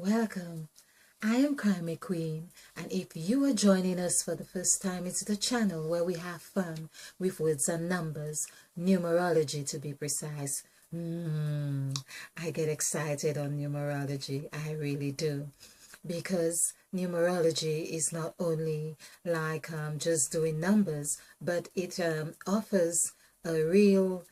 welcome. I am Crime Queen, and if you are joining us for the first time, it's the channel where we have fun with words and numbers, numerology to be precise. I get excited on numerology, I really do, because numerology is not only like just doing numbers, but it offers a real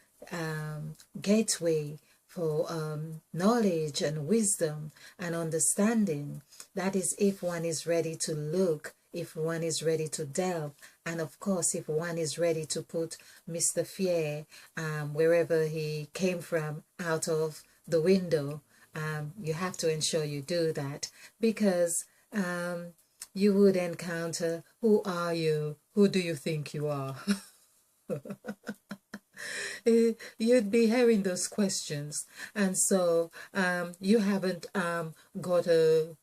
gateway for knowledge and wisdom and understanding. That is, if one is ready to look, if one is ready to delve, and of course, if one is ready to put Mr. Fear wherever he came from out of the window. You have to ensure you do that, because you would encounter, who are you? Who do you think you are? You'd be hearing those questions. And so you haven't got a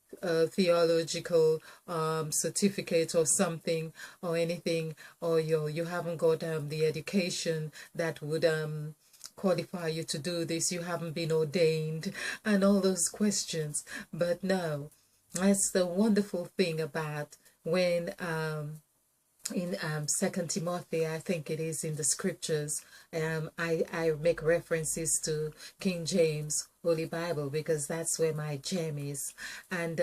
theological certificate or something or anything, or you haven't got the education that would qualify you to do this. You haven't been ordained and all those questions. But no, that's the wonderful thing about when in Second Timothy, I think it is in the scriptures, I make references to King James Holy Bible, because that's where my gem is. And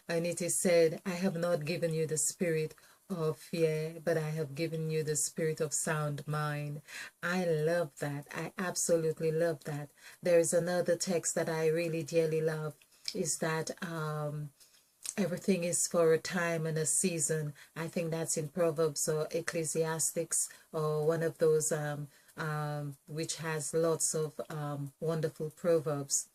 it is said, I have not given you the spirit of fear, but I have given you the spirit of sound mind. I love that. I absolutely love that. There is another text that I really dearly love, is that everything is for a time and a season. I think that's in Proverbs or Ecclesiastics, or one of those which has lots of wonderful proverbs.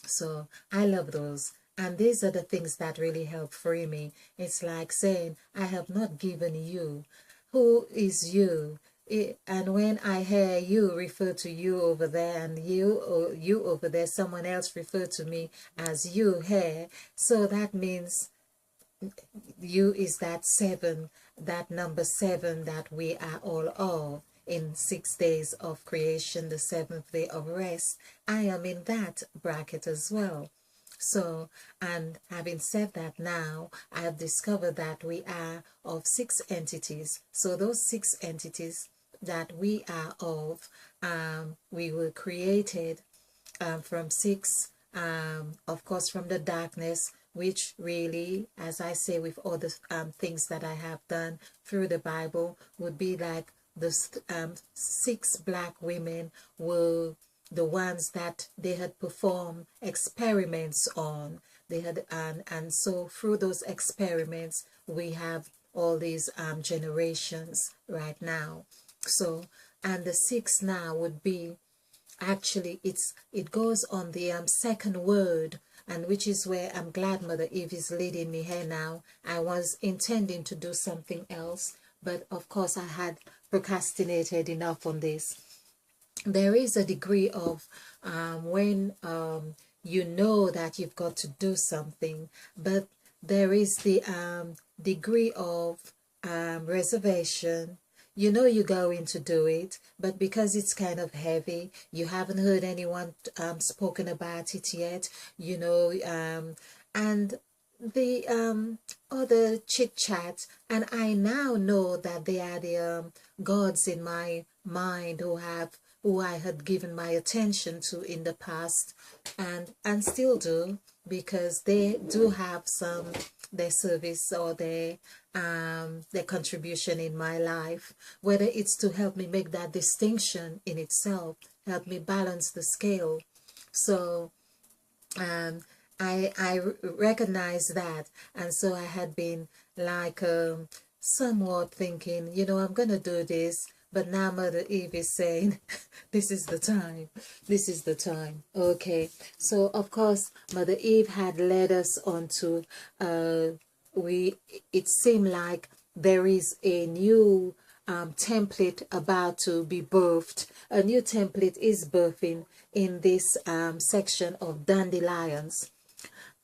So I love those. And these are the things that really help free me. It's like saying, I have not given you. Who is you? And when I hear you refer to you over there, and you over there, someone else refer to me as you here. So that means you is that seven, that number seven that we are all of. In 6 days of creation, the seventh day of rest, I am in that bracket as well. So, and having said that, now I have discovered that we are of 6 entities. So those 6 entities that we are of, we were created from 6, of course, from the darkness, which really, as I say, with all the things that I have done through the Bible, would be like the 6 black women were the ones that they had performed experiments on. They had, and so through those experiments, we have all these generations right now. So, and the 6 now would be, actually it goes on the second word, and which is where I'm glad Mother Eve is leading me here now. I was intending to do something else, but of course I had procrastinated enough on this. There is a degree of when you know that you've got to do something, but there is the degree of reservation. You know you're going to do it, but because it's kind of heavy, you haven't heard anyone spoken about it yet, you know, and the other chit chat, and I now know that they are the gods in my mind who I had given my attention to in the past, and still do, because they do have some their service or their contribution in my life, whether it's to help me make that distinction in itself, help me balance the scale. So I recognize that, and so I had been like somewhat thinking, you know, I'm gonna do this, but now Mother Eve is saying, this is the time, this is the time. Okay, so of course Mother Eve had led us on to it seemed like there is a new template about to be birthed. A new template is birthing in this section of dandelions.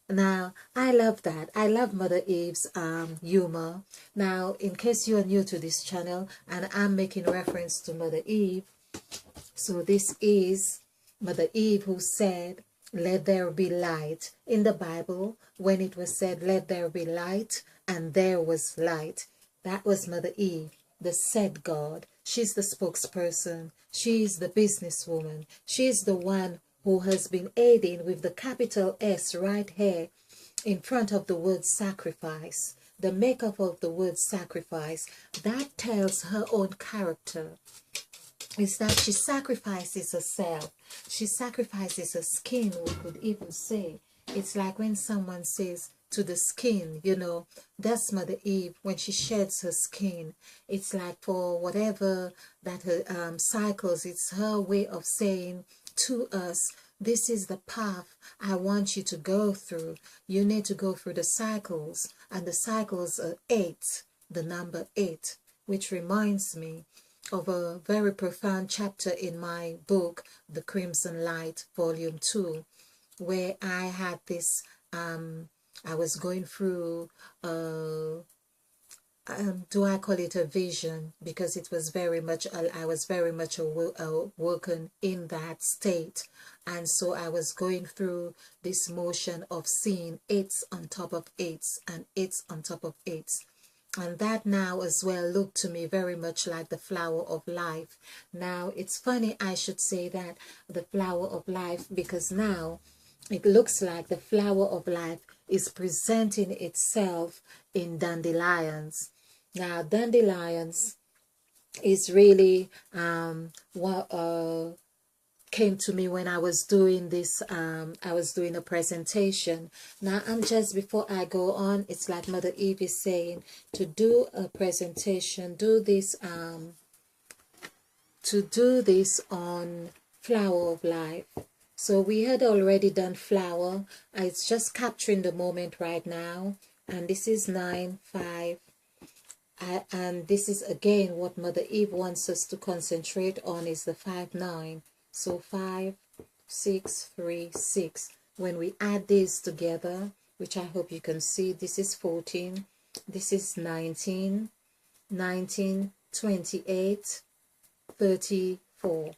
Now, I love that. I love Mother Eve's humor. Now, in case you are new to this channel and I'm making reference to Mother Eve, so this is Mother Eve who said, let there be light. In the Bible, when it was said, let there be light, and there was light, that was Mother Eve, the said God. She's the spokesperson. She's the businesswoman. She's the one who has been aiding with the capital S right here in front of the word sacrifice. The makeup of the word sacrifice, that tells her own character, is that she sacrifices herself. She sacrifices her skin, we could even say. It's like when someone says to the skin, you know, that's Mother Eve when she sheds her skin. It's like for whatever that her cycles, it's her way of saying to us, this is the path I want you to go through. You need to go through the cycles, and the cycles are 8, the number 8, which reminds me of a very profound chapter in my book, The Crimson Light, Volume 2, where I had this, I was going through, do I call it a vision? Because it was very much, I was very much awoken in that state. And so I was going through this motion of seeing 8s on top of 8s and 8s on top of 8s. And that now as well looked to me very much like the flower of life. Now, it's funny I should say that, the flower of life, because now it looks like the flower of life is presenting itself in dandelions. Now, dandelions is really what came to me when I was doing this, I was doing a presentation. Now, I'm just, before I go on, it's like Mother Eve is saying, to do a presentation, to do this on flower of life. So we had already done flower. It's just capturing the moment right now. And this is 9, 5. And this is again what Mother Eve wants us to concentrate on, is the 5, 9. So 5, 6, 3, 6. When we add these together, which I hope you can see, this is 14, this is 19, 19, 28, 34,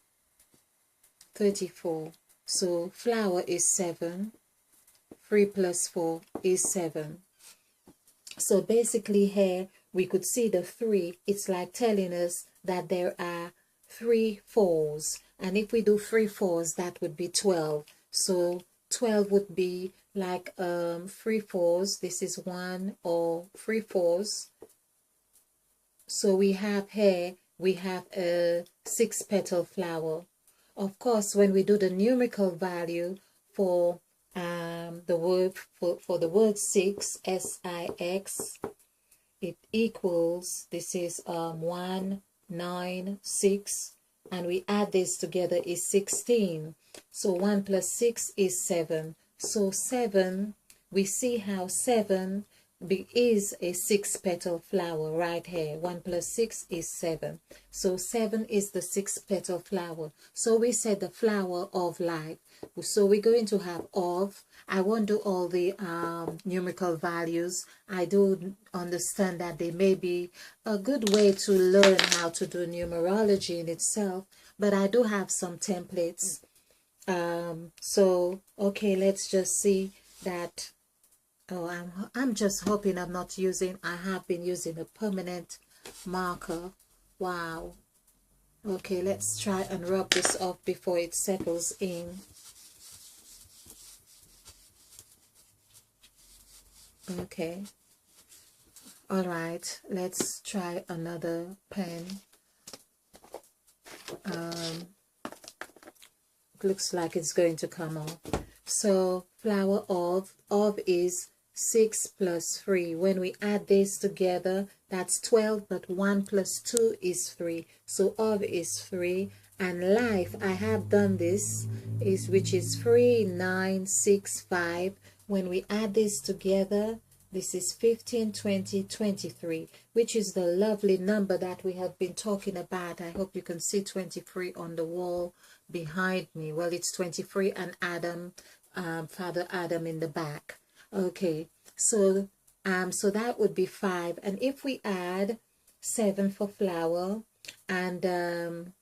34. So flower is 7, 3 plus 4 is 7. So basically here, we could see the 3. It's like telling us that there are 3 4s. And if we do 3 4s, that would be 12. So 12 would be like 3 4s. This is 1 or 3 4s. So we have here, we have a 6-petal flower. Of course, when we do the numerical value for the word for the word 6, S-I-X, it equals, this is 1, 9, 6, and we add this together is 16. So 1 plus 6 is 7. So 7, we see how 7 is a 6-petal flower right here. 1 plus 6 is 7. So 7 is the 6-petal flower. So we said the flower of life. So we're going to have of. I won't do all the numerical values. I do understand that they may be a good way to learn how to do numerology in itself, but I do have some templates. So okay, let's just see that. Oh, I'm just hoping I'm not using, I have been using a permanent marker. Wow. Okay, let's try and rub this off before it settles in. Okay. All right, let's try another pen. Looks like it's going to come off. So flower of is 6 plus 3. When we add this together, that's 12, but 1 plus 2 is 3. So of is 3. And life, I have done this, which is 3, 9, 6, 5. When we add this together, this is 15, 20, 23, which is the lovely number that we have been talking about. I hope you can see 23 on the wall behind me. Well, it's 23 and Adam, Father Adam in the back. Okay, so that would be 5. And if we add 7 for flower and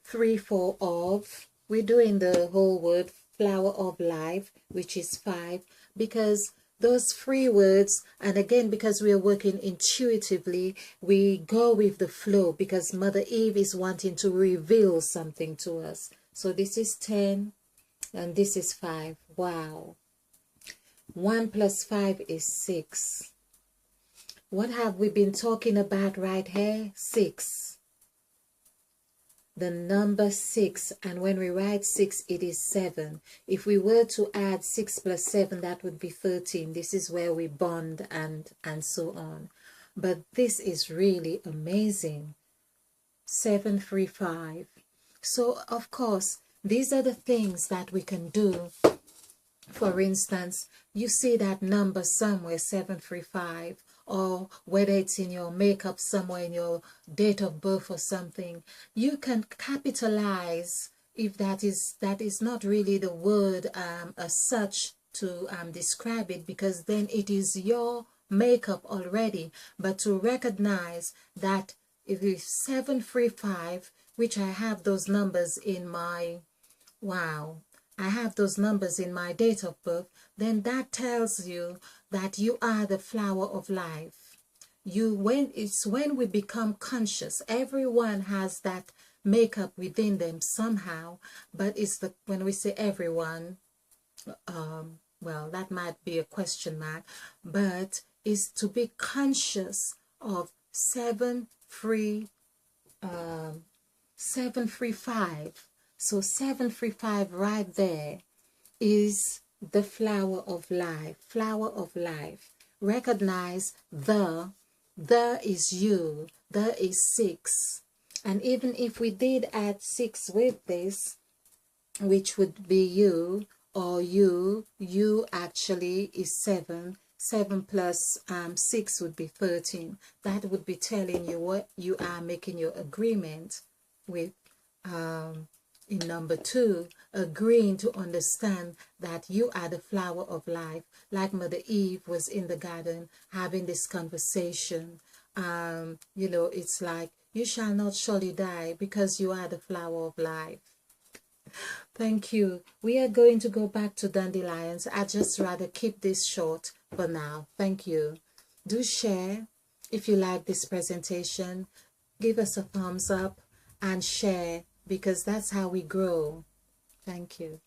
3 for of, we're doing the whole word flower of life, which is 5, because those 3 words, and again, because we are working intuitively, we go with the flow, because Mother Eve is wanting to reveal something to us. So this is 10 and this is 5. Wow. 1 plus 5 is 6. What have we been talking about right here? 6. The number 6, and when we write 6, it is 7. If we were to add 6 plus 7, that would be 13. This is where we bond and so on. But this is really amazing. 735. So, of course, these are the things that we can do. For instance, you see that number somewhere, 735, or whether it's in your makeup somewhere, in your date of birth or something, you can capitalize, if that is not really the word as such to describe it, because then it is your makeup already. But to recognize that if it's 735, which I have those numbers in my, wow, I have those numbers in my date of birth, then that tells you that you are the flower of life. When we become conscious, everyone has that makeup within them somehow, but when we say everyone, well, that might be a question mark, but is to be conscious of 735. So 735 right there is the flower of life. Flower of life. Recognize the is you. The is 6. And even if we did add 6 with this, which would be you, or you actually is 7. 7 plus 6 would be 13. That would be telling you what you are making your agreement with. In number 2, agreeing to understand that you are the flower of life, like Mother Eve was in the garden having this conversation. It's like, you shall not surely die, because you are the flower of life. Thank you. We are going to go back to dandelions. I'd just rather keep this short for now. Thank you. Do share if you like this presentation. Give us a thumbs up and share, because that's how we grow. Thank you.